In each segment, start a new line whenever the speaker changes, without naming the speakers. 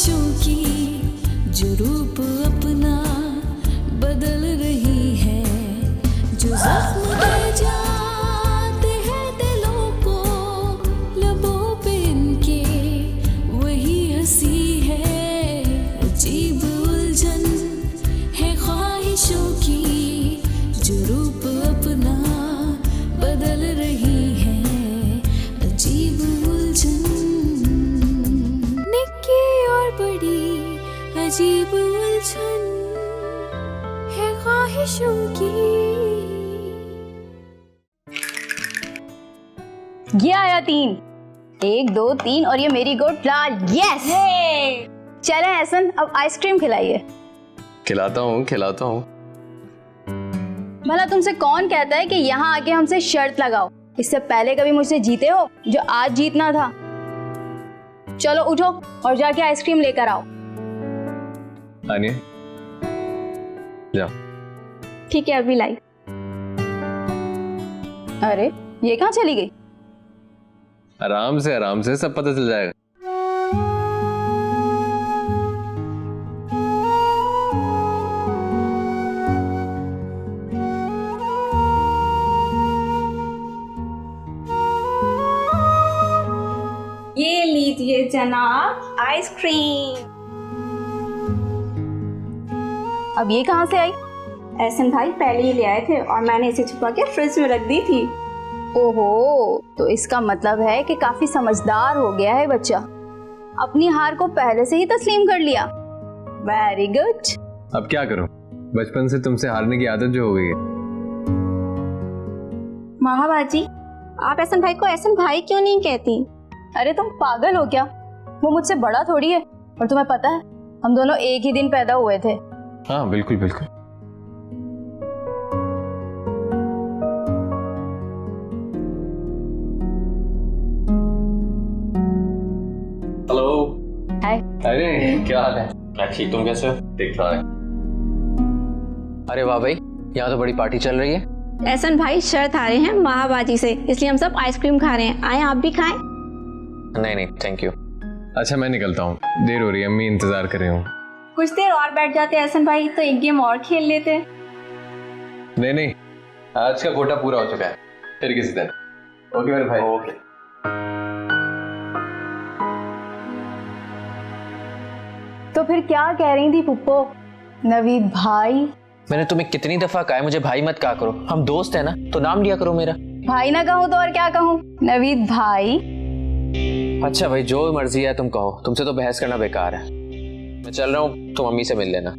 ख्वाहिशों की जो रूप अपना बदल रही है, जो जख्म दे जाते हैं दिलों को लबों पे इनके, वही हंसी है। अजीब उलझन है ख्वाहिशों की जो रूप अपना बदल रही है, अजीब उलझन। निक्की और बड़ी अजीब उलझन है ख्वाहिशों की।
ये आया 3, 1 2 3 और ये मेरी गोट लाल। यस चले एहसन, अब आइसक्रीम खिलाइए।
खिलाता हूँ।
भला तुमसे कौन कहता है कि यहाँ आके हमसे शर्त लगाओ? इससे पहले कभी मुझसे जीते हो जो आज जीतना था? चलो उठो और जाके आइसक्रीम लेकर आओ।
आनिया जा।
ठीक है अभी लाई। अरे ये कहाँ चली गई?
आराम से सब पता चल जाएगा।
ये लीजिए जनाब आइसक्रीम।
अब ये कहाँ से आई?
एहसन भाई पहले ही ले आए थे और मैंने इसे छुपा के फ्रिज में रख दी थी।
ओहो, तो इसका मतलब है कि काफी समझदार हो गया है बच्चा। अपनी हार को पहले से ही तस्लीम कर लिया। Very good.
अब क्या करूं, बचपन से तुमसे हारने की आदत जो हो गई है।
महाबाजी, आप एहसन भाई को एहसन भाई क्यों नहीं कहती?
अरे तुम पागल हो क्या? वो मुझसे बड़ा थोड़ी है। और तुम्हें पता है हम दोनों एक ही दिन पैदा हुए थे।
हाँ बिल्कुल। हेलो।
हाय।
अरे क्या हाल है?
मैं ठीक, तुम कैसे हो?
ठीक ठाक।
अरे वाह भाई, यहाँ तो बड़ी पार्टी चल रही है।
एहसन भाई शर्त हारे हैं महाबाजी से, इसलिए हम सब आइसक्रीम खा रहे हैं। आए आप भी खाएं।
नहीं थैंक यू।
अच्छा मैं निकलता हूँ, देर हो रही है, अम्मी इंतजार कर रही हूँ।
कुछ देर और बैठ जाते एहसन भाई तो एक गेम और खेल लेते।
नहीं, आज का कोटा पूरा हो चुका है, फिर किसी दिन। ओके मेरे भाई।
ओके।
तो फिर क्या कह रही थी पुप्पो? नवीद भाई।
मैंने तुम्हें कितनी दफा कहा है मुझे भाई मत कहा करो, हम दोस्त है ना, तो नाम लिया करो मेरा।
भाई ना कहूँ तो और क्या कहूँ? नवीद भाई।
अच्छा भाई, जो मर्जी है तुम कहो, तुमसे तो बहस करना बेकार है। मैं चल रहा हूँ, तुम मम्मी से मिल लेना।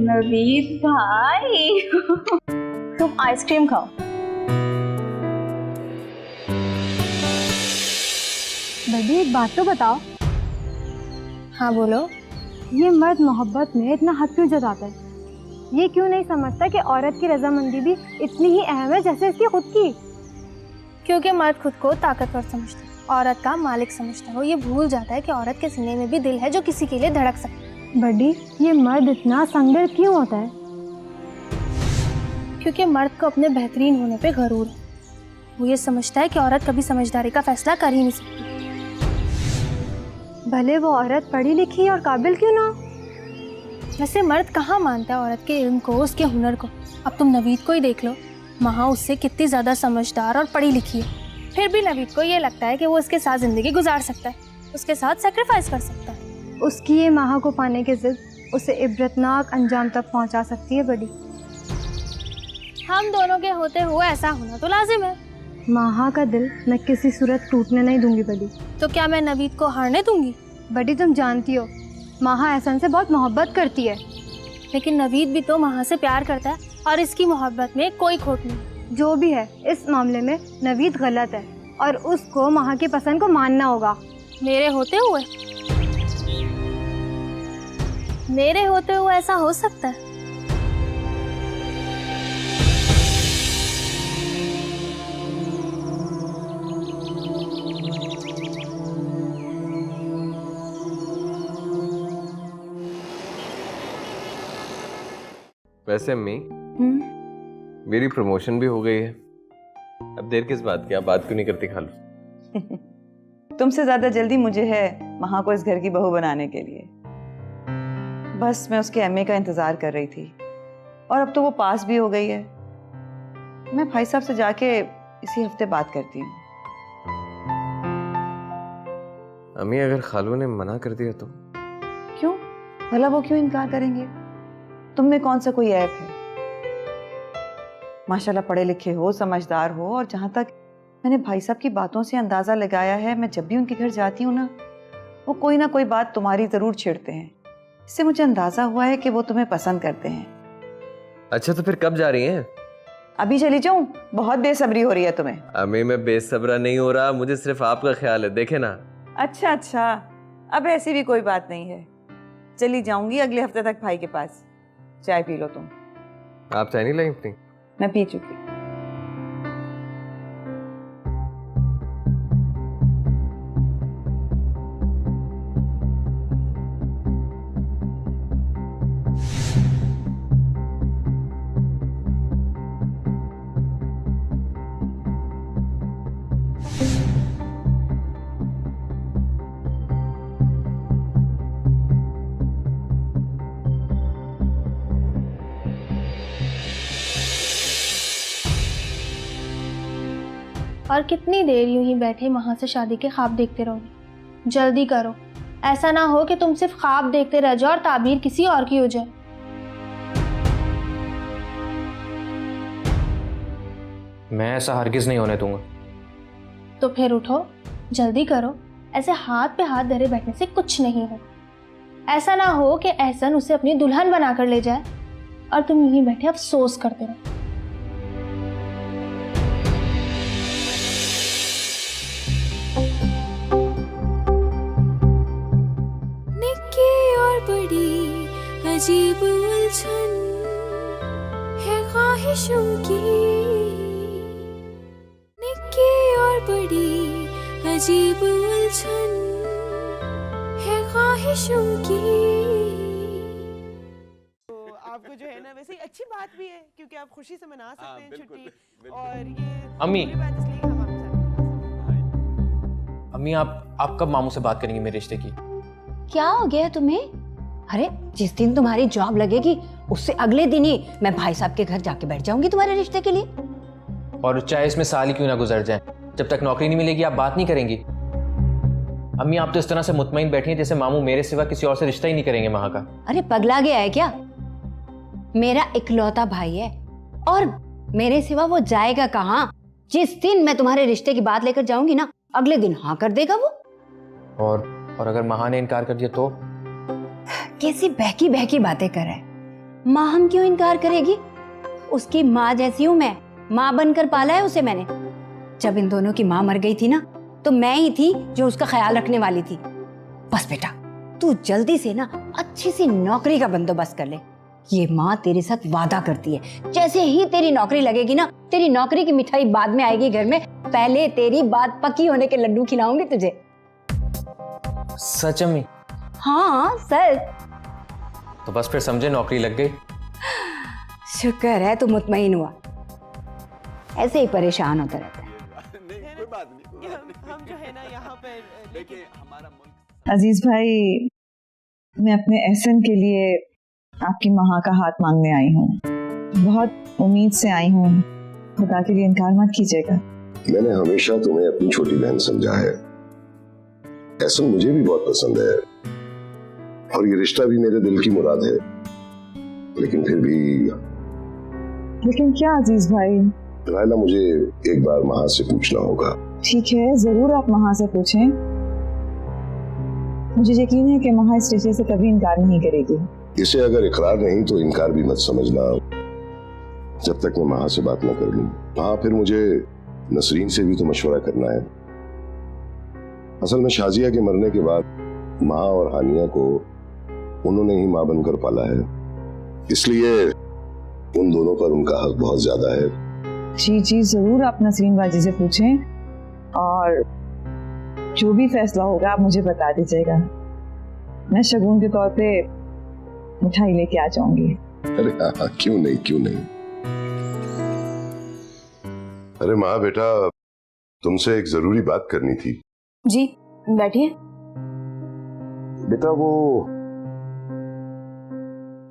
नवीद भाई
तुम आइसक्रीम खाओ।
बड़ी एक बात तो बताओ।
हाँ बोलो।
ये मर्द मोहब्बत में इतना हक क्यों जताता है? ये क्यों नहीं समझता कि औरत की रजामंदी भी इतनी ही अहम है जैसे इसकी खुद की?
क्योंकि मर्द खुद को ताकतवर समझता है, औरत का मालिक समझता है। वो ये भूल जाता है कि औरत के सीने में भी दिल है जो किसी के लिए धड़क सकता है।
बड़ी, ये मर्द इतना संगदिल क्यों होता है?
क्योंकि मर्द को अपने बेहतरीन होने पे गरूर है। वो ये समझता है कि औरत कभी समझदारी का फैसला कर ही नहीं सकती।
भले वो औरत पढ़ी लिखी और काबिल क्यों ना हो।
वैसे मर्द कहाँ मानता है औरत के इल्म को, उसके हुनर को? अब तुम नवीद को ही देख लो, महा उससे कितनी ज़्यादा समझदार और पढ़ी लिखी है, फिर भी नवीद को ये लगता है कि वो उसके साथ ज़िंदगी गुजार सकता है, उसके साथ सेक्रीफाइस कर सकता है।
उसकी ये माह को पाने की जिद उसे इबरतनाक अंजाम तक पहुंचा सकती है। बड़ी,
हम दोनों के होते हुए ऐसा होना तो लाजिम है।
माहा का दिल मैं किसी सूरत टूटने नहीं दूंगी। बड़ी,
तो क्या मैं नवीद को हारने दूंगी?
बड़ी, तुम जानती हो माहा एहसन से बहुत मोहब्बत करती है।
लेकिन नवीद भी तो महा से प्यार करता है और इसकी मोहब्बत में कोई खोट नहीं।
जो भी है, इस मामले में नवीद गलत है और उसको माहा की पसंद को मानना होगा।
मेरे होते हुए ऐसा हो सकता है?
वैसे अम्मी, मेरी प्रमोशन भी हो गई है। अब देर किस बात की, आप बात क्यों नहीं करती खालू?
तुमसे ज्यादा जल्दी मुझे है महा को इस घर की बहू बनाने के लिए। बस मैं उसके एमए का इंतजार कर रही थी और अब तो वो पास भी हो गई है। मैं भाई साहब से जाके इसी हफ्ते बात करती हूँ।
अम्मी अगर खालू ने मना कर दिया तो?
क्यों? भला वो क्यों इनकार करेंगे? तुम में कौन सा कोई ऐप है? माशाल्लाह पढ़े लिखे हो, समझदार हो, और जहां तक मैंने भाई साहब की बातों से अंदाजा लगाया है, मैं जब भी उनके घर जाती हूँ ना, वो कोई ना कोई बात तुम्हारी जरूर छेड़ते हैं। इससे मुझे अंदाजा हुआ है कि वो तुम्हें पसंद करते हैं।
अच्छा तो फिर कब जा रही हैं?
अभी चली जाऊं? बहुत बेसब्री हो रही है तुम्हें।
अम्मी मैं बेसब्रा नहीं हो रहा, मुझे सिर्फ आपका ख्याल है, देखे ना।
अच्छा अच्छा, अब ऐसी भी कोई बात नहीं है। चली जाऊंगी अगले हफ्ते तक भाई के पास। चाय पी लो तुम।
आप चाय नहीं लाई अपनी?
मैं पी चुकी।
और कितनी देर यूं ही बैठे वहां से शादी के ख्वाब देखते रहोगे? जल्दी करो, ऐसा ना हो कि तुम सिर्फ ख्वाब देखते रह जाओ और ताबीर किसी और की हो जाए।
मैं ऐसा हरगिज नहीं होने दूंगा।
तो फिर उठो, जल्दी करो। ऐसे हाथ पे हाथ धरे बैठने से कुछ नहीं हो। ऐसा ना हो कि एहसन उसे अपनी दुल्हन बनाकर ले जाए और तुम यूं ही बैठे अफसोस करते रहो।
बड़ी अजीब उलझन है ख्वाहिशों की, निक्की और बड़ी अजीब उलझन है ख्वाहिशों की।
तो आपको जो है ना वैसे ही अच्छी बात भी है क्योंकि आप खुशी से मना सकते हैं छुट्टी। और ये
अम्मी,
बात इसलिए हम आपके साथ।
अम्मी आप कब मामू से बात करेंगी मेरे रिश्ते की?
क्या हो गया तुम्हें? अरे जिस दिन तुम्हारी जॉब लगेगी उससे अगले दिन ही मैं भाई साहब के घर जाके बैठ जाऊंगी तुम्हारे रिश्ते के लिए।
और चाहे इसमें साल ही क्यों ना गुजर जाए, जब तक नौकरी नहीं मिलेगी आप बात नहीं करेंगी? अम्मी आप तो इस तरह से मुतमईन बैठी हैं जैसे मामू मेरे सिवा किसी और से रिश्ता ही नहीं करेंगे वहां का।
अरे पगला गया है क्या? मेरा इकलौता भाई है और मेरे सिवा वो जाएगा कहाँ? जिस दिन मैं तुम्हारे रिश्ते की बात लेकर जाऊंगी ना, अगले दिन हाँ कर देगा वो।
और अगर महा ने इनकार कर दिया तो?
कैसी बहकी बहकी बातें कर रहा है। माँ हम क्यों इनकार करेगी? उसकी माँ जैसी हूं मैं, माँ बनकर पाला है उसे मैंने। जब इन दोनों की माँ मर गई थी ना, तो मैं ही थी जो उसका ख्याल रखने वाली थी। बस बेटा तू जल्दी से ना अच्छी सी नौकरी का बंदोबस्त कर ले। ये माँ तेरे साथ वादा करती है, जैसे ही तेरी नौकरी लगेगी ना, तेरी नौकरी की मिठाई बाद में आएगी घर में, पहले तेरी बात पक्की होने के लड्डू खिलाऊंगी तुझे।
सच अम्मी?
हाँ सच।
तो बस फिर समझे नौकरी लग गई।
शुक्र है तू मुतमईन हुआ, ऐसे ही परेशान होता रहता है।
हम जो है ना यहाँ पर देखिए हमारा मुल्क।
अजीज भाई, मैं अपने एहसन के लिए आपकी माँ का हाथ मांगने आई हूँ। बहुत उम्मीद से आई हूँ, खुदा के लिए इनकार मत कीजिएगा।
मैंने हमेशा तुम्हें अपनी छोटी बहन समझा है। एहसन मुझे भी बहुत पसंद है और ये रिश्ता भी मेरे दिल की मुराद है, लेकिन फिर भी।
लेकिन क्या अजीज भाई?
रायला, मुझे एक बार माँ से पूछना होगा।
ठीक है, जरूर आप माँ से पूछें। मुझे यकीन है कि माँ इस रिश्ते से कभी इनकार नहीं करेगी।
इसे अगर इकरार नहीं तो इनकार भी मत समझना, जब तक मैं माँ से बात न कर लूं। हाँ, फिर मुझे नसरीन से भी तो मशवरा करना है। असल में शाजिया के मरने के बाद माँ और हानिया को उन्होंने ही माँ बनकर पाला है, इसलिए उन दोनों पर उनका हक बहुत ज्यादा है।
जी जी, जरूर आप नसरीन बाजी से पूछें और जो भी फैसला होगा आप मुझे बता दीजिएगा। मैं शगुन के तौर पे मिठाई लेके आ जाऊंगी।
अरे हाँ, क्यों नहीं क्यों नहीं। अरे माँ बेटा, तुमसे एक जरूरी बात करनी थी।
जी बैठिए।
बेटा वो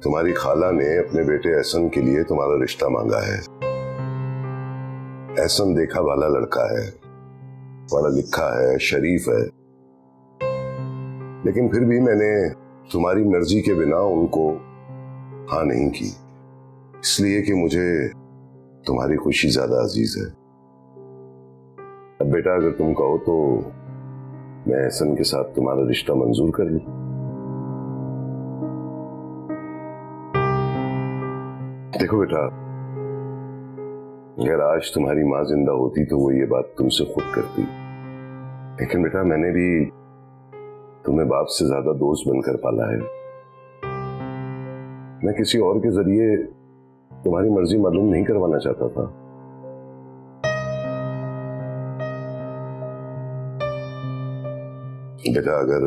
तुम्हारी खाला ने अपने बेटे एहसन के लिए तुम्हारा रिश्ता मांगा है। एहसन देखा वाला लड़का है, पढ़ा लिखा है, शरीफ है, लेकिन फिर भी मैंने तुम्हारी मर्जी के बिना उनको हाँ नहीं की, इसलिए कि मुझे तुम्हारी खुशी ज्यादा अजीज है। अब बेटा अगर तुम कहो तो मैं एहसन के साथ तुम्हारा रिश्ता मंजूर कर लूं। देखो बेटा, अगर आज तुम्हारी माँ जिंदा होती तो वो ये बात तुमसे खुद करती, लेकिन बेटा मैंने भी तुम्हें बाप से ज्यादा दोस्त बनकर पाला है। मैं किसी और के जरिए तुम्हारी मर्जी मालूम नहीं करवाना चाहता था। बेटा अगर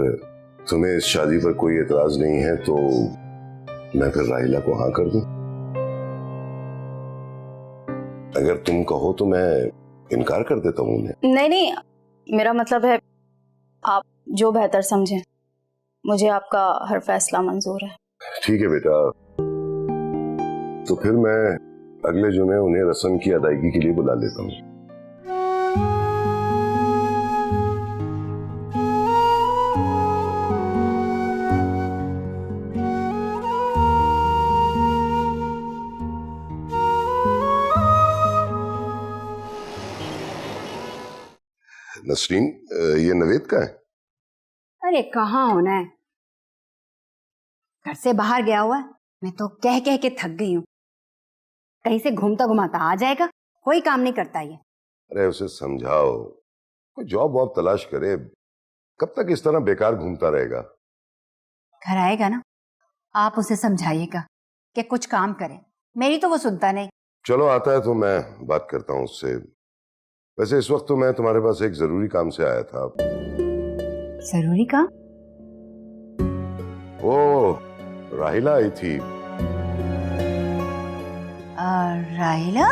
तुम्हें इस शादी पर कोई एतराज नहीं है तो मैं फिर राहिला को हाँ कर दूं। अगर तुम कहो तो मैं इनकार कर देता हूं उन्हें।
नहीं नहीं, मेरा मतलब है आप जो बेहतर समझें, मुझे आपका हर फैसला मंजूर है।
ठीक है बेटा, तो फिर मैं अगले जुमे उन्हें रस्म की अदायगी के लिए बुला लेता हूँ। नसरीन, ये नवेद का है?
अरे कहाँ होना है, घर से बाहर गया हुआ है। मैं तो कह कह के थक गई हूँ, कहीं से घूमता घुमाता आ जाएगा, कोई काम नहीं करता ये।
अरे उसे समझाओ, कोई जॉब वॉब तलाश करे, कब तक इस तरह बेकार घूमता रहेगा।
घर आएगा ना, आप उसे समझाइएगा कि कुछ काम करे, मेरी तो वो सुनता नहीं।
चलो आता है तो मैं बात करता हूँ उससे। वैसे इस वक्त तो मैं तुम्हारे पास एक जरूरी काम से आया था।
जरूरी काम?
वो राहिला आई थी।
राहिला?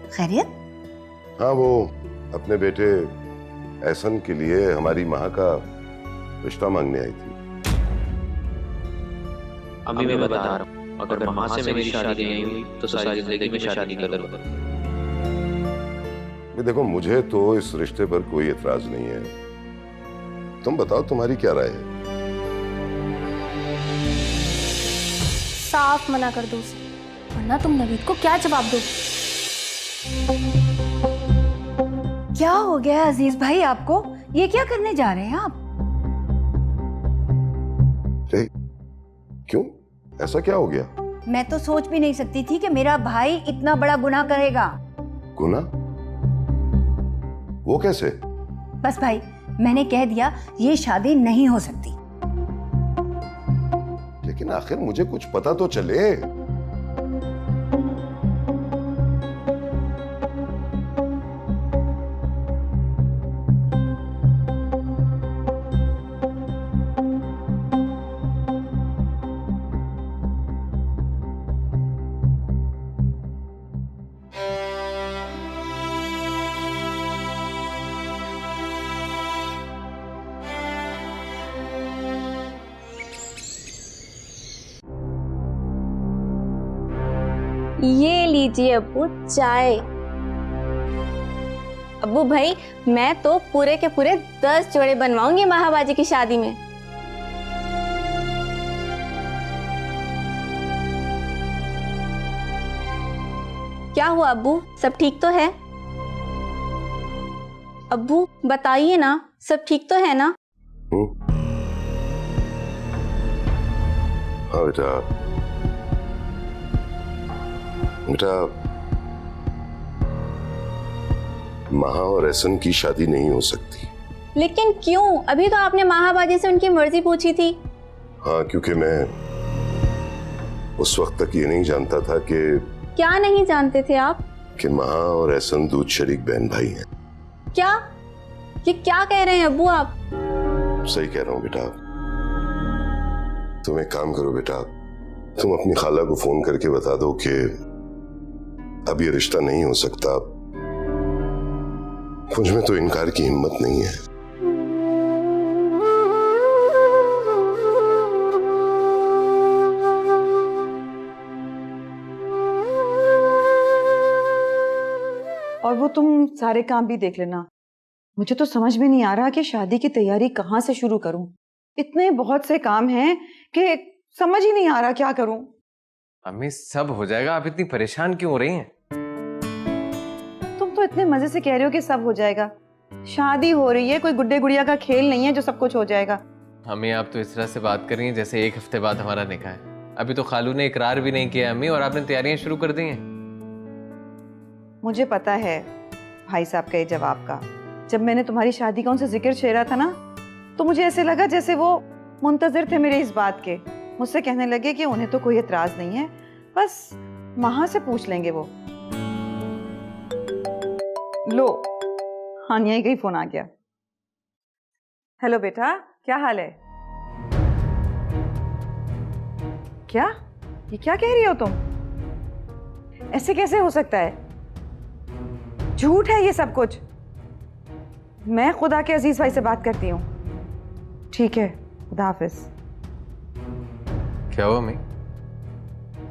खैरियत?
हाँ, वो अपने बेटे एहसन के लिए हमारी माँ का रिश्ता मांगने आई थी।
अभी मैं बता रहा हूँ, अगर माँ से मेरी शादी नहीं हुई तो सारी जिंदगी में शादी नहीं करूंगा।
देखो मुझे तो इस रिश्ते पर कोई एतराज नहीं है, तुम बताओ तुम्हारी क्या राय है?
साफ मना कर दो उसे, वरना तुम नवीद को क्या जवाब दो?
क्या हो गया अजीज भाई आपको? ये क्या करने जा रहे हैं आप?
क्यों, ऐसा क्या हो गया?
मैं तो सोच भी नहीं सकती थी कि मेरा भाई इतना बड़ा गुनाह करेगा।
गुनाह? वो कैसे?
बस भाई, मैंने कह दिया ये शादी नहीं हो सकती।
लेकिन आखिर मुझे कुछ पता तो चले।
ये लीजिए अब्बू चाय। अब्बू भाई, मैं तो पूरे के पूरे 10 जोड़े बनवाऊंगी महाबाजी की शादी में। क्या हुआ अब्बू, सब ठीक तो है? अब्बू बताइए ना, सब ठीक तो है ना?
हाँ बेटा, बेटा महा और एहसन की शादी नहीं हो सकती।
लेकिन क्यों? अभी तो आपने महाबाजी से उनकी मर्जी पूछी थी।
हाँ, क्योंकि मैं उस वक्त तक ये नहीं जानता था कि
क्या नहीं जानते थे आप?
कि महा और एहसन दूध शरीक बहन भाई हैं।
क्या? ये क्या कह रहे हैं अब्बू आप?
सही कह रहा हूँ बेटा। तुम एक काम करो बेटा, तुम अपनी खाला को फोन करके बता दो कि अब ये रिश्ता नहीं हो सकता, मुझ में तो इनकार की हिम्मत नहीं है।
और वो तुम सारे काम भी देख लेना। मुझे तो समझ में नहीं आ रहा कि शादी की तैयारी कहाँ से शुरू करूं। इतने बहुत से काम हैं कि समझ ही नहीं आ रहा क्या करूं।
अम्मी सब हो जाएगा, आप इतनी परेशान क्यों हो रही हैं?
तुम तो इतने मजे से कह रहे हो कि सब हो जाएगा। शादी हो रही है, कोई गुड्डे गुड़िया का खेल नहीं है जो सब कुछ हो जाएगा।
अम्मी आप तो इस तरह से बात कर रही हैं जैसे 1 हफ्ते बाद हमारा निकाह है। अभी तो खालू ने इकरार भी नहीं किया अम्मी, और आपने तैयारियां शुरू कर दी हैं।
मुझे पता है भाई साहब का ये जवाब का। जब मैंने तुम्हारी शादी का उनसे जिक्र छेड़ा था ना, तो मुझे ऐसे लगा जैसे वो मुंतजिर थे मेरे इस बात के। मुझसे कहने लगे कि उन्हें तो कोई एतराज नहीं है, बस महा से पूछ लेंगे वो। लो हानिया का ही फोन आ गया। हेलो बेटा, क्या हाल है? क्या ये क्या कह रही हो तुम? ऐसे कैसे हो सकता है? झूठ है ये सब कुछ। मैं खुदा के अजीज भाई से बात करती हूँ। ठीक है, खुदा हाफिज।
क्या हुआ अम्मी?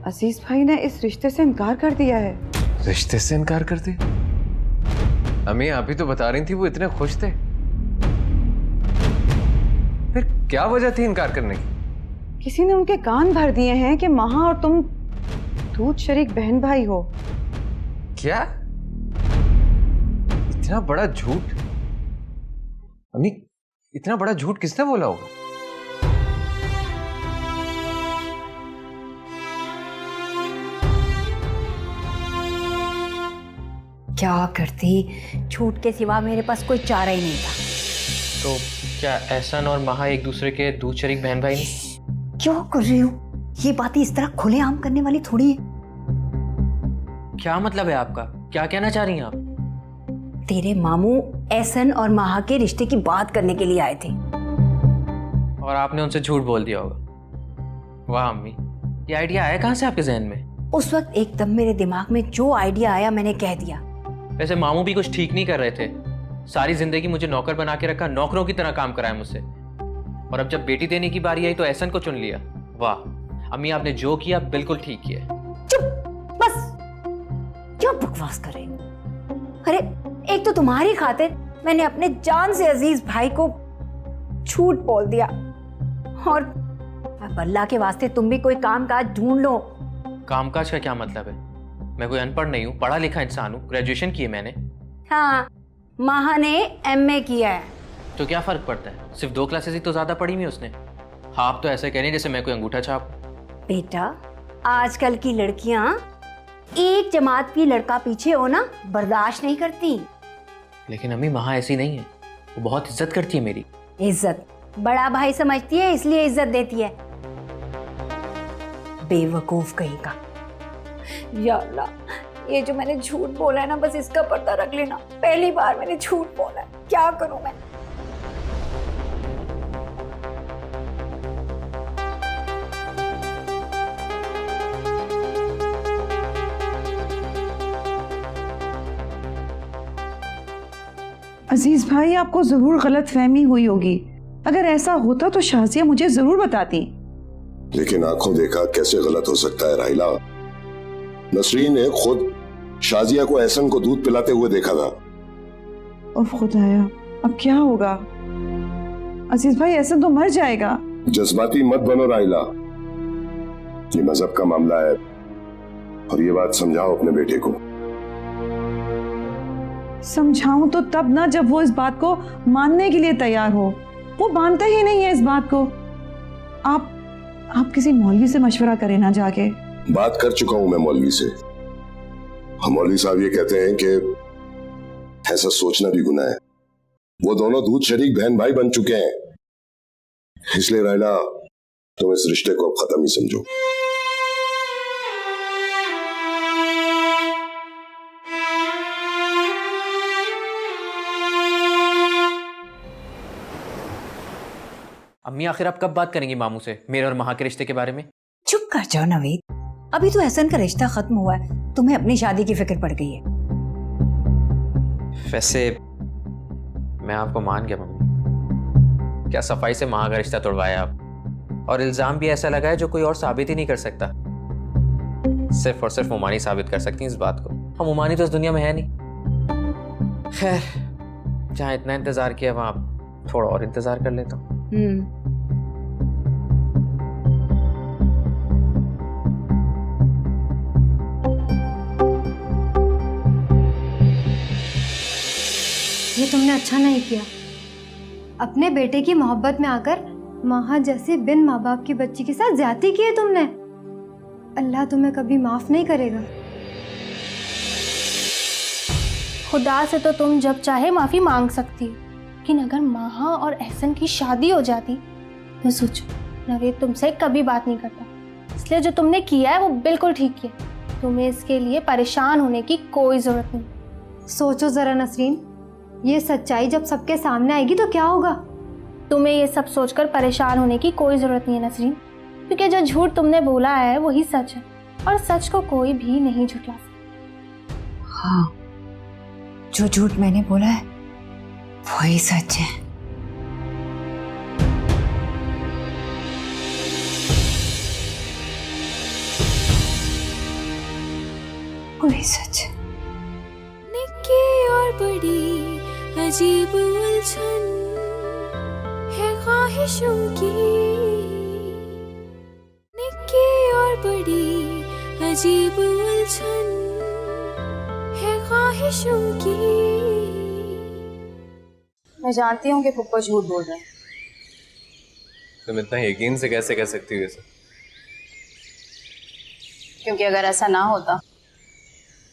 अजीज भाई ने इस रिश्ते से इनकार कर दिया है।
रिश्ते से इनकार कर दिया? अम्मी आप ही तो बता रही थी वो इतने खुश थे। फिर क्या वजह थी इनकार करने की?
किसी ने उनके कान भर दिए हैं कि महा और तुम दूध शरीक बहन भाई हो।
क्या? इतना बड़ा झूठ? अम्मी इतना बड़ा झूठ किसने बोला होगा?
क्या करती, झूठ के सिवा मेरे पास कोई चारा ही नहीं था।
तो क्या एहसन और महा एक दूसरे के दूध शरीक बहन भाई नहीं?
क्यों कर रही हो ये बातें? इस तरह खुलेआम करने वाली थोड़ी है।
क्या मतलब है आपका? क्या कहना चाह रही हैं आप?
तेरे मामू एहसन और महा के रिश्ते की बात करने के लिए आए थे,
और आपने उनसे झूठ बोल दिया होगा। वाह अम्मी, ये आइडिया आया कहाँ से आपके जहन में?
उस वक्त एकदम मेरे दिमाग में जो आइडिया आया मैंने कह दिया।
वैसे मामू भी कुछ ठीक नहीं कर रहे थे। सारी जिंदगी मुझे नौकर बना के रखा, नौकरों की तरह काम कराया मुझसे, और अब जब बेटी देने की बारी आई तो एहसन को चुन लिया। वाह अम्मी, आपने जो किया बिल्कुल ठीक किया।
चुप, बस क्या बकवास कर रही हो? अरे एक तो तुम्हारी खातिर मैंने अपने जान से अजीज भाई को झूठ बोल दिया, और अब अल्लाह के वास्ते तुम भी कोई काम काज ढूंढ लो।
कामकाज का क्या मतलब है? मैं कोई अनपढ़ नहीं हूँ, पढ़ा लिखा इंसान हूँ, ग्रेजुएशन की है मैंने।
हाँ, महा ने MA किया है।
तो क्या फर्क पड़ता है? सिर्फ 2 क्लासेस ही तो ज्यादा पढ़ी हुई उसने। हाँ, आप तो ऐसे कह रही हैं जैसे मैं कोई अंगूठा छाप।
बेटा आजकल की लड़कियां एक जमात की लड़का पीछे होना बर्दाश्त नहीं करती।
लेकिन अम्मी महा ऐसी नहीं है, वो बहुत इज्जत करती है मेरी।
इज्जत बड़ा भाई समझती है इसलिए इज्जत देती है। बेवकूफ कहीं का। या अल्लाह, ये जो मैंने झूठ बोला है ना, बस इसका पर्दा रख लेना। पहली बार मैंने झूठ बोला है, क्या करूं मैं?
अजीज भाई, आपको जरूर गलत फहमी हुई होगी। अगर ऐसा होता तो शाजिया मुझे जरूर बताती।
लेकिन आंखों देखा कैसे गलत हो सकता है राहिला? नसरीन ने खुद शाजिया को एहसन को दूध पिलाते हुए देखा था।
उफ खुदाया, अब क्या होगा? अजीज भाई एहसन तो मर जाएगा।
जज्बाती मत बनो राहिला, ये मजहब का मामला है, और ये बात समझाओ अपने बेटे को।
समझाऊं तो तब ना जब वो इस बात को मानने के लिए तैयार हो। वो मानता ही नहीं है इस बात को। आप किसी मौलवी से मशवरा करें ना जाके।
बात कर चुका हूं मैं मौलवी से। मौलवी साहब ये कहते हैं कि ऐसा सोचना भी गुनाह है। वो दोनों दूध शरीक बहन भाई बन चुके हैं, इसलिए राहिला तुम इस रिश्ते को अब खत्म ही समझो।
अम्मी आखिर आप कब बात करेंगी मामू से मेरे और महा के रिश्ते के बारे में?
चुप कर जाओ नवीद, अभी तो एहसन का रिश्ता खत्म हुआ है, तुम्हें अपनी शादी की फिक्र पड़ गई है।
वैसे मैं आपको मान गया मम्मी। क्या सफाई से माँ का रिश्ता तोड़वाया आप, और इल्जाम भी ऐसा लगाया जो कोई और साबित ही नहीं कर सकता। सिर्फ और सिर्फ उमानी साबित कर सकती हैं इस बात को। हम उमानी तो इस दुनिया में है नहीं। खैर, जहाँ इतना इंतजार किया वहां थोड़ा और इंतजार कर लेता हूँ।
ये तुमने अच्छा नहीं किया। अपने बेटे की मोहब्बत में आकर माहा जैसी बिन माँ बाप की बच्ची के साथ ज्यादती की है तुमने। अल्लाह तुम्हें कभी माफ नहीं करेगा।
खुदा से तो तुम जब चाहे माफ़ी मांग सकती हो, लेकिन अगर माहा और एहसन की शादी हो जाती तो सोचो, नवेद तुमसे कभी बात नहीं करता। इसलिए जो तुमने किया है वो बिल्कुल ठीक किया। तुम्हें इसके लिए परेशान होने की कोई ज़रूरत नहीं।
सोचो ज़रा नसरीन, ये सच्चाई जब सबके सामने आएगी तो क्या होगा?
तुम्हें ये सब सोचकर परेशान होने की कोई ज़रूरत नहीं है नसरीन, क्योंकि जो झूठ तुमने बोला है वही सच है, और सच को कोई भी नहीं झुठला सकता।
हाँ, जो झूठ मैंने बोला है वही सच है। वही सच है।
निक्की और बड़ी अजीब उलझन है ख्वाहिशों की। निक्की और बड़ी अजीब उलझन है ख्वाहिशों की।
मैं जानती हूँ कि फुप्पो झूठ बोल रहे हैं।
तुम इतना यकीन से कैसे कह सकती हो ये सब?
क्योंकि अगर ऐसा ना होता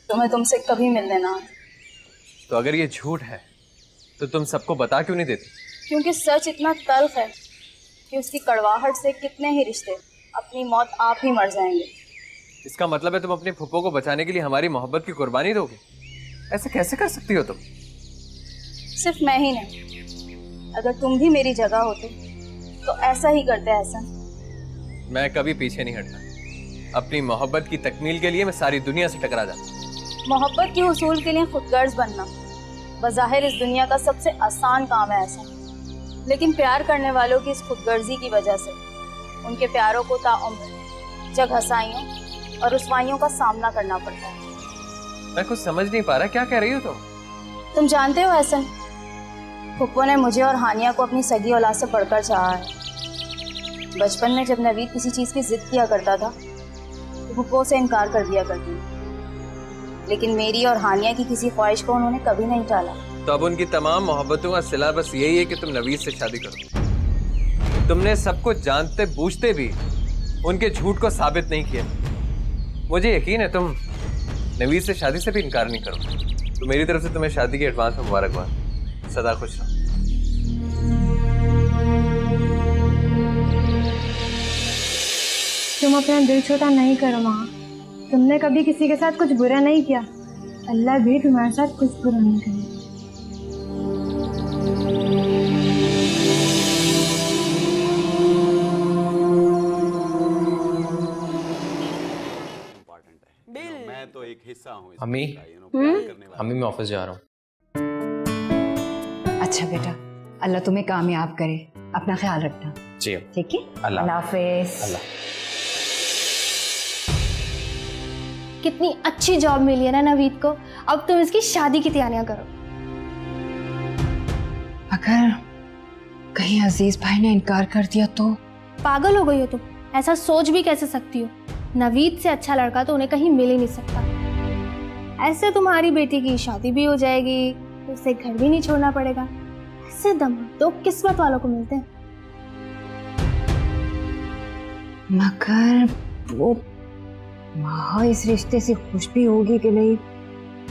तो मैं तुमसे कभी मिलने ना आती।
तो अगर ये झूठ है तो तुम सबको बता क्यों नहीं देती?
क्योंकि सच इतना तल्ख है कि उसकी कड़वाहट से कितने ही रिश्ते अपनी मौत आप ही मर जाएंगे।
इसका मतलब है तुम अपनी फुप्पो को बचाने के लिए हमारी मोहब्बत की कुर्बानी दोगे? ऐसे कैसे कर सकती हो तुम?
सिर्फ मैं ही नहीं, अगर तुम भी मेरी जगह होते तो ऐसा ही करते एहसन।
मैं कभी पीछे नहीं हटता। अपनी मोहब्बत की तकमील के लिए मैं सारी दुनिया से टकरा जाता।
मोहब्बत के हुसूल के लिए खुदगर्ज बनना बज़ाहिर इस दुनिया का सबसे आसान काम है ऐसा, लेकिन प्यार करने वालों की इस खुदगर्जी की वजह से उनके प्यारों को ताउम्र जग हसाइयों और रुसवाइयों का सामना करना पड़ता है।
मैं कुछ समझ नहीं पा रहा, क्या कह रही हो
तुम जानते हो एहसन, फुप्पो ने मुझे और हानिया को अपनी सगी औलाद से बढ़कर चाहा है। बचपन में जब नवीद किसी चीज़ की जिद किया करता था तो फुप्पो से इनकार कर दिया करती, लेकिन मेरी और हानिया की किसी ख्वाहिश को उन्होंने कभी नहीं टाला।
तो अब उनकी तमाम मोहब्बतों का सिला बस यही है कि तुम नवीद से शादी करो। तुमने सब कुछ जानते बूझते भी उनके झूठ को साबित नहीं किया। मुझे यकीन है तुम नवीद से शादी से भी इनकार नहीं करो। तो मेरी तरफ से तुम्हें शादी की एडवांस में मुबारकबाद। सदा खुश रहो।
तुम अपना दिल छोटा नहीं करो माँ। तुमने कभी किसी के साथ कुछ बुरा नहीं किया, अल्लाह भी तुम्हारे साथ कुछ बुरा नहीं करेगा।
मैं तो एक हिस्सा हूँ।
अम्मी, अम्मी मैं ऑफिस जा रहा हूँ।
अच्छा बेटा, अल्लाह तुम्हें कामयाब करे। अपना ख्याल रखना।
जी
ठीक है,
अल्लाह
हाफिज।
अल्लाह।
कितनी अच्छी जॉब मिली है ना नवीद को। अब तुम इसकी शादी की तैयारियां करो।
अगर कहीं अजीज भाई ने इनकार कर दिया तो?
पागल हो गई हो तुम, ऐसा सोच भी कैसे सकती हो? नवीद से अच्छा लड़का तो उन्हें कहीं मिल ही नहीं सकता। ऐसे तुम्हारी बेटी की शादी भी हो जाएगी तो उसे घर भी नहीं छोड़ना पड़ेगा। ऐसे दामाद तो किस्मत वालों को मिलते हैं।
मगर वो माँ इस रिश्ते से खुश भी होगी कि नहीं?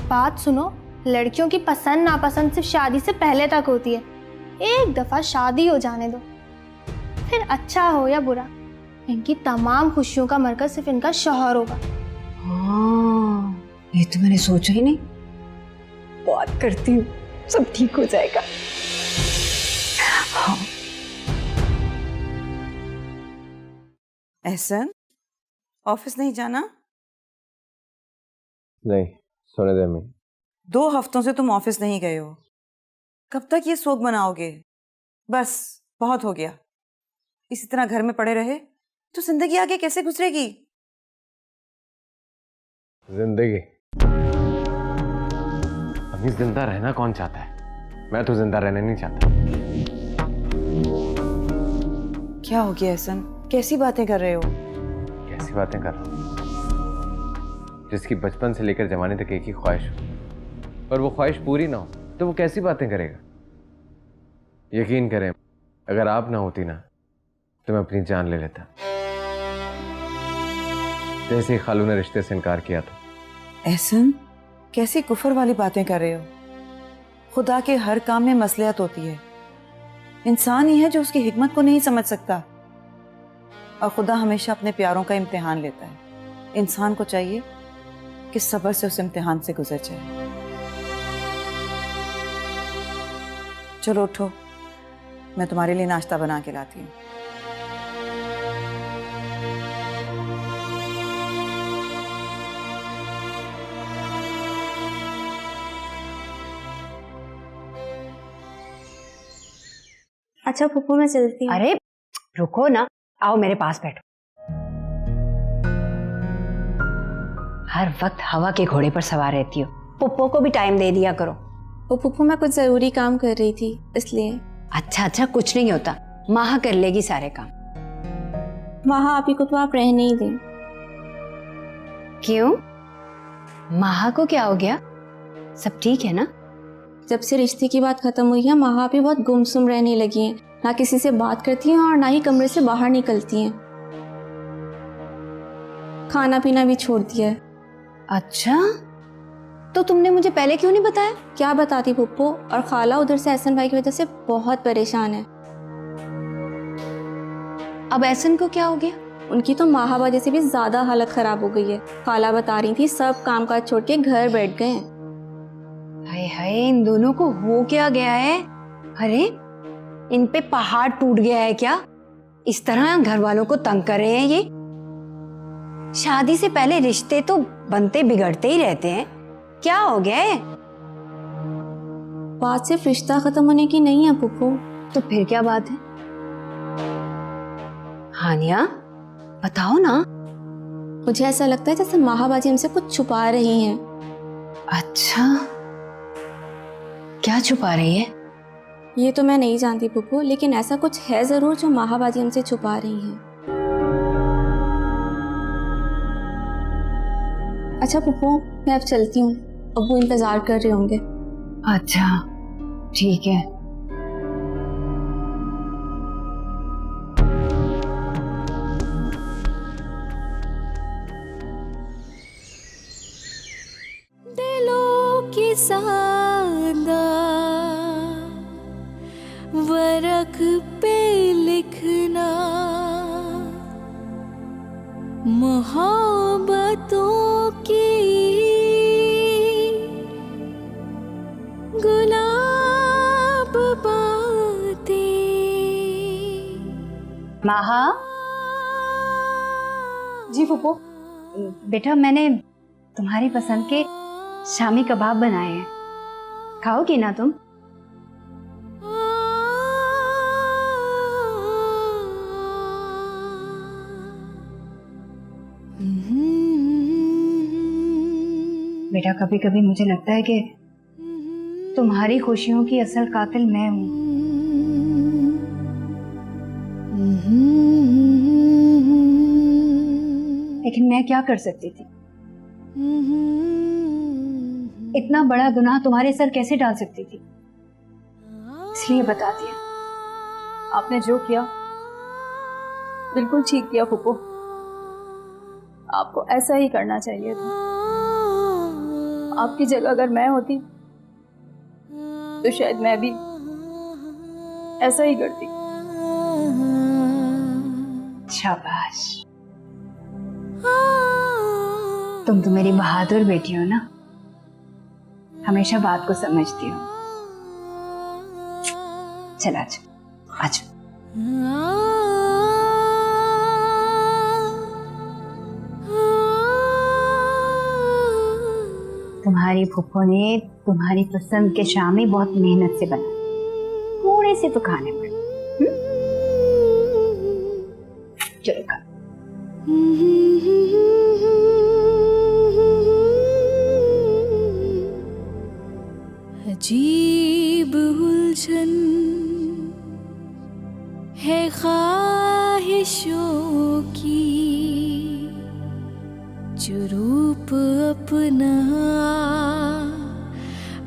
बात सुनो, लड़कियों की पसंद नापसंद सिर्फ शादी से पहले तक होती है। एक दफा शादी हो जाने दो, फिर अच्छा हो या बुरा, इनकी तमाम खुशियों का मरकज सिर्फ इनका शौहर होगा।
हाँ, ये तो मैंने सोचा ही नहीं। बात करती हूँ, सब ठीक हो जाएगा। हाँ।
एहसन, ऑफिस नहीं जाना?
नहीं, सोने दे मैं।
2 हफ्तों से तुम ऑफिस नहीं गए हो। कब तक ये शोक मनाओगे? बस बहुत हो गया। इसी तरह घर में पड़े रहे तो जिंदगी आगे कैसे गुजरेगी?
जिंदगी? अभी जिंदा रहना कौन चाहता है? मैं तो जिंदा रहना नहीं चाहता।
क्या हो गया एहसन? कैसी बातें कर रहे हो?
कैसी बातें कर रहा हूँ? जिसकी बचपन से लेकर जवानी तक एक ही ख्वाहिश हो और वो ख्वाहिश पूरी ना हो तो वो कैसी बातें करेगा? यकीन करें, अगर आप ना होती ना तो मैं अपनी जान ले लेता, जैसे ही खालू ने रिश्ते से इनकार किया था।
एहसन, कैसी कुफर वाली बातें कर रहे हो? खुदा के हर काम में मसलियत होती है। इंसान ही है जो उसकी हिकमत को नहीं समझ सकता, और खुदा हमेशा अपने प्यारों का इम्तिहान लेता है। इंसान को चाहिए कि सब्र से उस इम्तिहान से गुजर जाए। चलो उठो, मैं तुम्हारे लिए नाश्ता बना के लाती हूँ।
अच्छा फूफू मैं चलती हूँ।
अरे रुको ना, आओ मेरे पास बैठो। हर वक्त हवा के घोड़े पर सवार रहती हो, पुप्पो को भी टाइम दे दिया करो।
वो फूफू मैं कुछ जरूरी काम कर रही थी इसलिए।
अच्छा कुछ नहीं होता, माहा कर लेगी सारे काम।
वहाँ आप ही को तो आप रह नहीं दें।
क्यों? माहा को क्या हो गया? सब ठीक है ना?
जब से रिश्ते की बात खत्म हुई है माँ भी बहुत गुमसुम रहने लगी हैं, ना किसी से बात करती हैं और ना ही कमरे से बाहर निकलती हैं। खाना पीना भी छोड़ दिया है।
अच्छा, तो तुमने मुझे पहले क्यों नहीं बताया?
क्या बताती पुप्पो, और खाला उधर से एहसन भाई की वजह से बहुत परेशान है।
अब एहसन को क्या हो गया?
उनकी तो महाबाजी से भी ज्यादा हालत खराब हो गई है। खाला बता रही थी सब काम काज छोड़ के घर बैठ गए हैं।
हाय हाय, इन दोनों को हो क्या गया है? अरे इन पे पहाड़ टूट गया है क्या? इस तरह घर वालों को तंग कर रहे हैं ये। शादी से पहले रिश्ते तो बनते बिगड़ते ही रहते हैं, क्या हो गया है?
बात सिर्फ रिश्ता खत्म होने की नहीं है पुप्पो।
तो फिर क्या बात है? हानिया बताओ ना।
मुझे ऐसा लगता है जैसे महाबाजी हमसे कुछ छुपा रही हैं।
अच्छा, क्या छुपा रही है?
ये तो मैं नहीं जानती पुप्पो, लेकिन ऐसा कुछ है जरूर जो महाबाजी हमसे छुपा रही हैं। अच्छा पुप्पो, मैं अब चलती हूँ, अब्बू इंतजार कर रहे होंगे।
अच्छा ठीक है।
दिलों की सादा वरक पे लिखना, मोहब्बतों की गुलाब बातें।
माहा।
जी फूफो।
बेटा मैंने तुम्हारी पसंद के शामी कबाब बनाए हैं, खाओगी ना तुम? बेटा कभी कभी मुझे लगता है कि तुम्हारी खुशियों की असल कातिल मैं हूं। लेकिन मैं क्या कर सकती थी? इतना बड़ा गुनाह तुम्हारे सर कैसे डाल सकती थी? इसलिए बता दिया।
आपने जो किया बिल्कुल ठीक किया फूफो, आपको ऐसा ही करना चाहिए था। आपकी जगह अगर मैं होती तो शायद मैं भी ऐसा ही करती।
शाबाश, तुम तो मेरी बहादुर बेटी हो ना, हमेशा बात को समझती हो। चल आज आज तुम्हारी फूफो ने तुम्हारी पसंद के शामी बहुत मेहनत से बनाए। वैसे तो खाने पड़े। चलो खा।
अजीब उलझन है ख्वाहिशों की, जो रूप अपना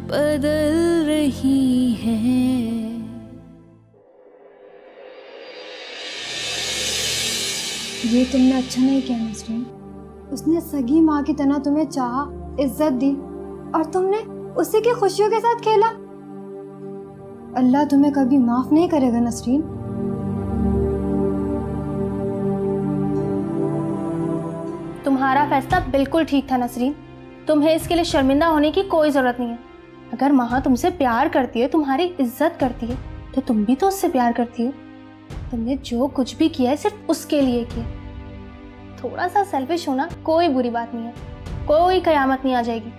बदल रही है।
ये तुमने अच्छा नहीं किया नसरीन। उसने सगी माँ की तरह तुम्हें चाहा, इज्जत दी, और तुमने उसी की खुशियों के साथ खेला। अल्लाह तुम्हें कभी माफ नहीं करेगा नसरीन।
तुम्हारा फैसला बिल्कुल ठीक था नसरीन। तुम्हें इसके लिए शर्मिंदा होने की कोई ज़रूरत नहीं है। अगर माँ तुमसे प्यार करती है, तुम्हारी इज्जत करती है, तो तुम भी तो उससे प्यार करती हो। तुमने जो कुछ भी किया है सिर्फ उसके लिए किया। थोड़ा सा सेल्फिश होना कोई बुरी बात नहीं है, कोई कयामत नहीं आ जाएगी।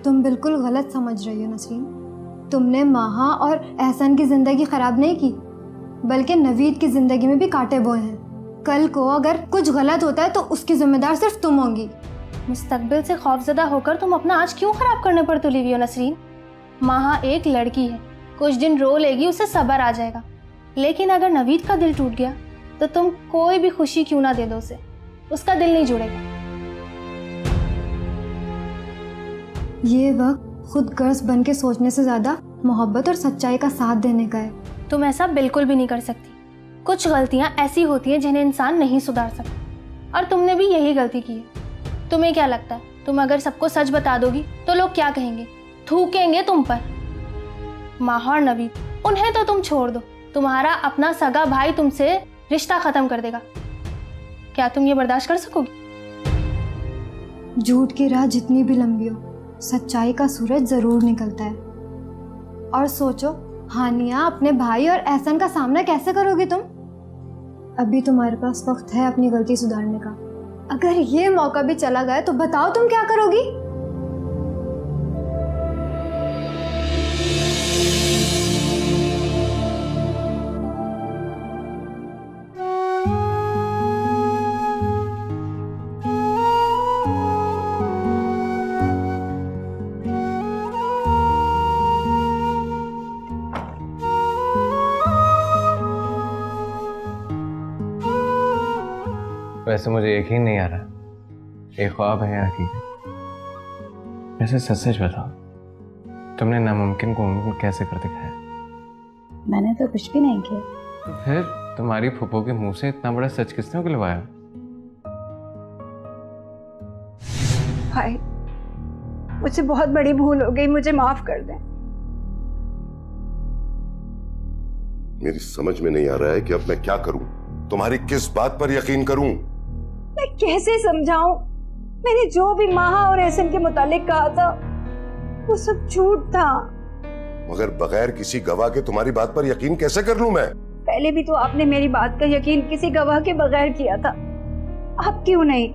तुम बिल्कुल गलत समझ रही हो नसरीन। तुमने माहा और एहसन की ज़िंदगी ख़राब नहीं की, बल्कि नवीद की ज़िंदगी में भी कांटे बोए हैं। कल को अगर कुछ गलत होता है तो उसकी जिम्मेदार सिर्फ तुम होंगी।
मुस्तकबिल से खौफजदा होकर तुम अपना आज क्यों ख़राब करने पर तुली हुई हो नसरीन? माहा एक लड़की है, कुछ दिन रो लेगी, उसे सब्र आ जाएगा। लेकिन अगर नवीद का दिल टूट गया तो तुम कोई भी खुशी क्यों ना दे दो उसे, उसका दिल नहीं जुड़ेगा।
ये वक्त खुद गर्ज बन के सोचने से ज़्यादा मोहब्बत और सच्चाई का साथ देने का है।
तुम ऐसा बिल्कुल भी नहीं कर सकती। कुछ गलतियां ऐसी होती हैं जिन्हें इंसान नहीं सुधार सकता, और तुमने भी यही गलती की है। तुम्हें क्या लगता है, तुम अगर सबको सच बता दोगी तो लोग क्या कहेंगे? थूकेंगे तुम पर। माहा और नवीद, उन्हें तो तुम छोड़ दो, तुम्हारा अपना सगा भाई तुमसे रिश्ता खत्म कर देगा। क्या तुम ये बर्दाश्त कर सकोगी?
झूठ की राह जितनी भी लंबी हो, सच्चाई का सूरज जरूर निकलता है। और सोचो हानिया, अपने भाई और एहसन का सामना कैसे करोगी तुम? अभी तुम्हारे पास वक्त है अपनी गलती सुधारने का। अगर ये मौका भी चला गया तो बताओ तुम क्या करोगी?
वैसे मुझे यकीन नहीं आ रहा ये ख्वाब है या हकीकत। वैसे सच सच बताओ, तुमने नामुमकिन को मुमकिन कैसे कर दिखाया?
मैंने तो कुछ भी नहीं किया।
तो फिर तुम्हारी फूफो के मुंह से इतना बड़ा सच किसने उगलवाया?
भाई, मुझे बहुत बड़ी भूल हो गई, मुझे माफ कर दें।
मेरी समझ में नहीं आ रहा है कि अब मैं क्या करूं, तुम्हारी किस बात पर यकीन करूं?
मैं कैसे समझाऊं? मैंने जो भी माहा और एहसन के मुतालिक कहा था वो सब झूठ था।
मगर बगैर किसी गवाह के तुम्हारी बात पर यकीन कैसे कर लूं मैं?
पहले भी तो आपने मेरी बात का यकीन किसी गवाह के बगैर किया था, अब क्यों नहीं?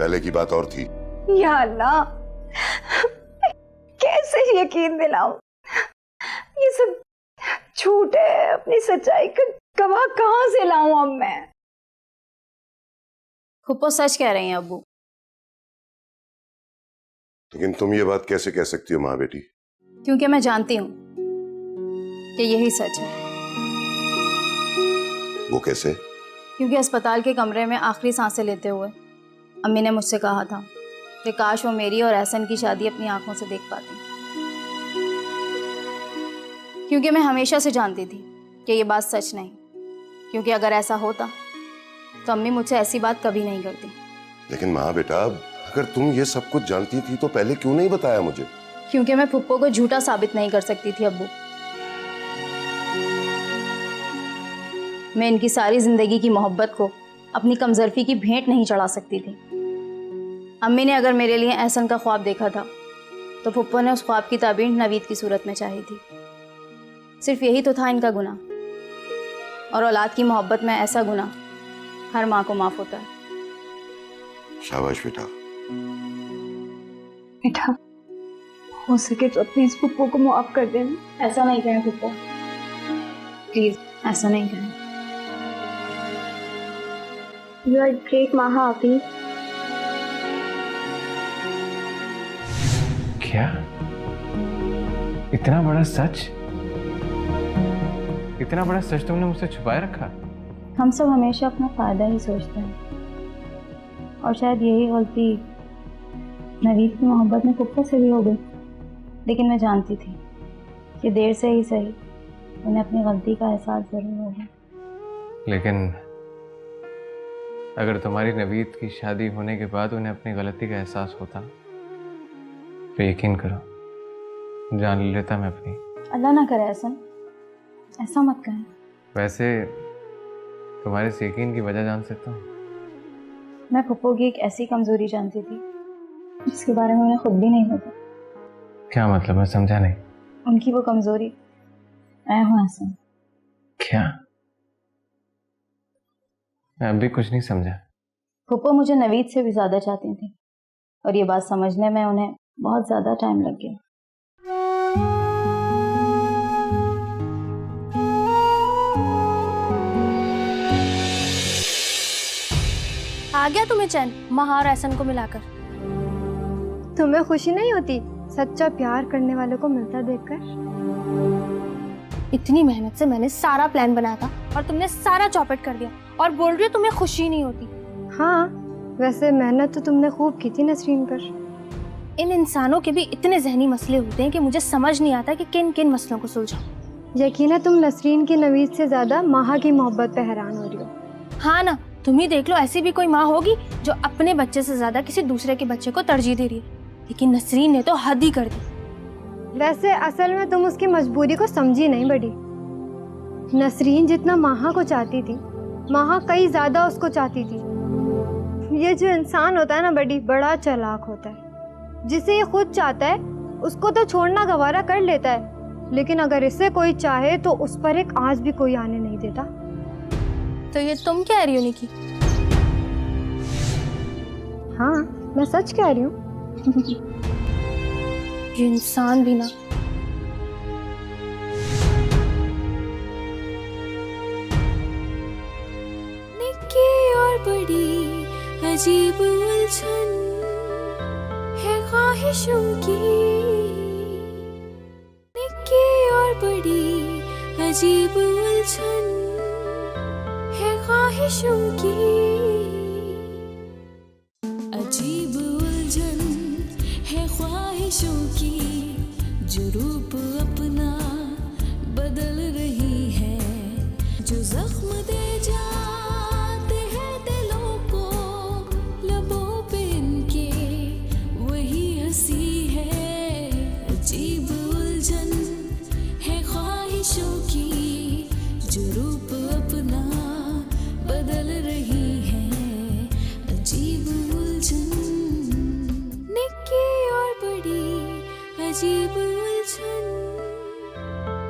पहले की बात और थी।
या अल्लाह, कैसे यकीन दिलाऊं? ये सब झूठ है। अपनी सच्चाई का गवाह कहां से लाऊं अब मैं?
फुप्पो सच कह रही हैं अब्बू।
लेकिन तुम ये बात कैसे कह सकती हो माँ बेटी?
क्योंकि मैं जानती हूँ कि यही सच है।
वो कैसे?
क्योंकि अस्पताल के कमरे में आखिरी सांसें लेते हुए अम्मी ने मुझसे कहा था कि काश वो मेरी और एहसन की शादी अपनी आंखों से देख पाती। क्योंकि मैं हमेशा से जानती थी कि ये बात सच नहीं, क्योंकि अगर ऐसा होता तो अम्मी मुझसे ऐसी बात कभी नहीं करती।
लेकिन माँ बेटा, अगर तुम ये सब कुछ जानती थी तो पहले क्यों नहीं बताया मुझे?
क्योंकि मैं फुप्पो को झूठा साबित नहीं कर सकती थी अब्बू। मैं इनकी सारी जिंदगी की मोहब्बत को अपनी कमजोरी की भेंट नहीं चढ़ा सकती थी। अम्मी ने अगर मेरे लिए एहसन का ख्वाब देखा था तो फुप्पो ने उस ख्वाब की ताबीर नवीद की सूरत में चाही थी। सिर्फ यही तो था इनका गुनाह, और औलाद की मोहब्बत में ऐसा गुनाह हर माँ को माफ होता है।
शाबाश बेटा।
बेटा, हो सके तो प्लीज फुप्पो को माफ कर देना।
ऐसा नहीं कहें फुप्पो, प्लीज ऐसा नहीं करें।
यू आर ग्रेट माहा अभी।
क्या? इतना बड़ा सच? इतना बड़ा सच तुमने मुझसे छुपाए रखा?
हम सब हमेशा अपना फायदा ही सोचते हैं और शायद यही गलती नवीद की मोहब्बत में फुप्पो से भी हो गई। लेकिन मैं जानती थी कि देर से ही सही उन्हें अपनी गलती का एहसास जरूर होगा।
लेकिन अगर तुम्हारी नवीद की शादी होने के बाद उन्हें अपनी गलती का एहसास होता तो यकीन करो जान लेता मैं अपनी।
अल्लाह ना करे ऐसा, ऐसा मत कहें।
वैसे तुम्हारे इस यकीन की वजह जान सकता हूँ?
मैं फुप्पो की एक ऐसी कमजोरी जानती थी जिसके बारे में उन्हें खुद भी नहीं पता।
क्या मतलब? मैं समझा नहीं।
उनकी वो कमजोरी मैं हूँ ऐसा।
क्या? मैं अब भी कुछ नहीं समझा।
फुप्पो मुझे नवीद से भी ज्यादा चाहती थी और ये बात समझने में उन्हें बहुत ज्यादा टाइम लग गया।
आ गया तुम्हें चैन महा और एहसन को मिलाकर?
तुम्हें खुशी नहीं होती सच्चा प्यार करने वालों को मिलता देखकर?
इतनी मेहनत से मैंने सारा प्लान बनाया था और तुमने सारा चौपट कर दिया और बोल रही हो तुम्हें खुशी नहीं होती।
हाँ, वैसे मेहनत तो तुमने खूब की थी नसरीन पर।
इन इंसानों के भी इतने जहनी मसले होते हैं कि मुझे समझ नहीं आता कि किन किन मसलों को सुलझाऊं।
यकीन है तुम नसरीन की नवीद से ज्यादा माहा की मोहब्बत पे हैरान हो रही हो।
हाँ ना, तुम ही देख लो, ऐसी भी कोई माँ होगी जो अपने बच्चे से ज्यादा किसी दूसरे के बच्चे को तरजीह दे रही है, लेकिन नसरीन ने तो हद ही कर दी।
वैसे असल में तुम उसकी मजबूरी को समझी नहीं बड़ी। नसरीन जितना माहा को चाहती थी, माहा कई ज्यादा उसको चाहती थी। ये जो इंसान होता है ना बड़ी, बड़ा चालाक होता है। जिसे ये खुद चाहता है उसको तो छोड़ना गवारा कर लेता है, लेकिन अगर इसे कोई चाहे तो उस पर एक आंच भी कोई आने नहीं देता।
तो ये तुम कह रही हो निकी?
हाँ, मैं सच कह रही हूँ।
ये इंसान भी ना।
निक्की और बड़ी अजीब उलझन है ख्वाहिशों की। निक्की और बड़ी अजीब उलझन है ख्वाहिशों की। अजीब उलझन है ख्वाहिशों की, जो रूप अपना बदल रही है, जो जख्म दे जाते हैं दिलों को लबों पे इनके, वही हंसी है। अजीब उलझन है ख्वाहिशों की, जो रूप अपना बदल रही है। अजीब उलझन, निक्की और बड़ी अजीब उलझन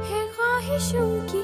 है ख्वाहिशों की।